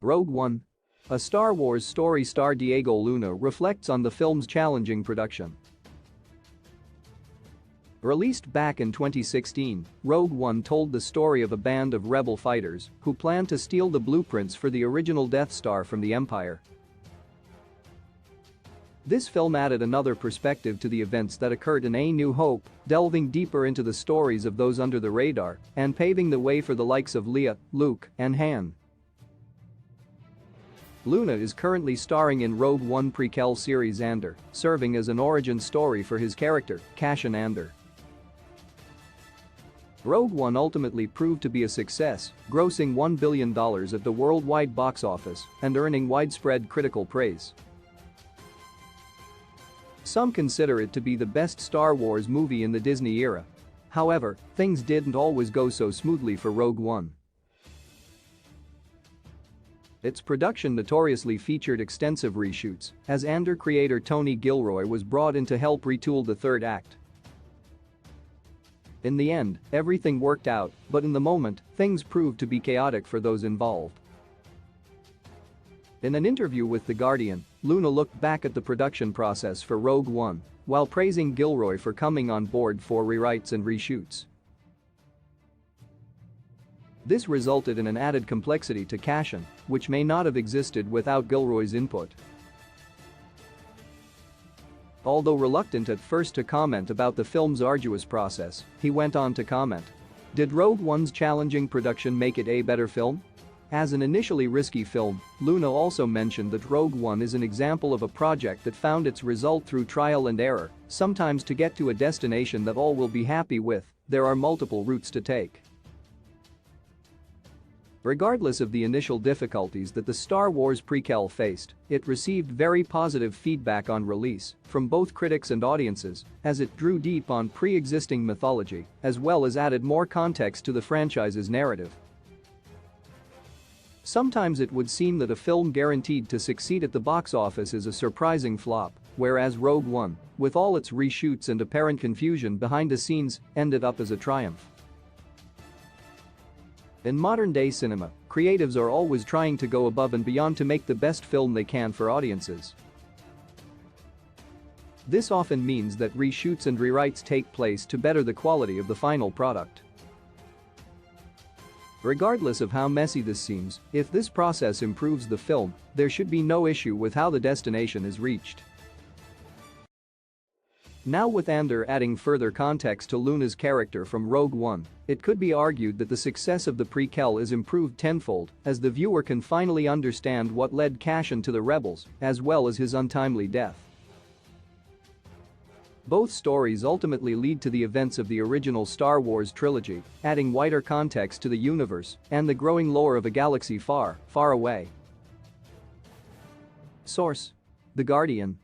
Rogue One. A Star Wars story star Diego Luna reflects on the film's challenging production. Released back in 2016, Rogue One told the story of a band of rebel fighters who planned to steal the blueprints for the original Death Star from the Empire. This film added another perspective to the events that occurred in A New Hope, delving deeper into the stories of those under the radar and paving the way for the likes of Leia, Luke, and Han. Luna is currently starring in Rogue One prequel series Andor, serving as an origin story for his character, Cassian Andor. Rogue One ultimately proved to be a success, grossing $1 billion at the worldwide box office and earning widespread critical praise. Some consider it to be the best Star Wars movie in the Disney era. However, things didn't always go so smoothly for Rogue One. Its production notoriously featured extensive reshoots, as Andor creator Tony Gilroy was brought in to help retool the third act. In the end, everything worked out, but in the moment, things proved to be chaotic for those involved. In an interview with The Guardian, Luna looked back at the production process for Rogue One while praising Gilroy for coming on board for rewrites and reshoots. This resulted in an added complexity to Cassian, which may not have existed without Gilroy's input. Although reluctant at first to comment about the film's arduous process, he went on to comment, "Did Rogue One's challenging production make it a better film?" As an initially risky film, Luna also mentioned that Rogue One is an example of a project that found its result through trial and error. Sometimes to get to a destination that all will be happy with, there are multiple routes to take. Regardless of the initial difficulties that the Star Wars prequel faced, it received very positive feedback on release from both critics and audiences, as it drew deep on pre-existing mythology as well as added more context to the franchise's narrative. Sometimes it would seem that a film guaranteed to succeed at the box office is a surprising flop, whereas Rogue One, with all its reshoots and apparent confusion behind the scenes, ended up as a triumph. In modern-day cinema, creatives are always trying to go above and beyond to make the best film they can for audiences. This often means that reshoots and rewrites take place to better the quality of the final product. Regardless of how messy this seems, if this process improves the film, there should be no issue with how the destination is reached. Now with Andor adding further context to Luna's character from Rogue One, it could be argued that the success of the prequel is improved tenfold as the viewer can finally understand what led Cassian to the rebels, as well as his untimely death. Both stories ultimately lead to the events of the original Star Wars trilogy, adding wider context to the universe and the growing lore of a galaxy far, far away. Source: The Guardian.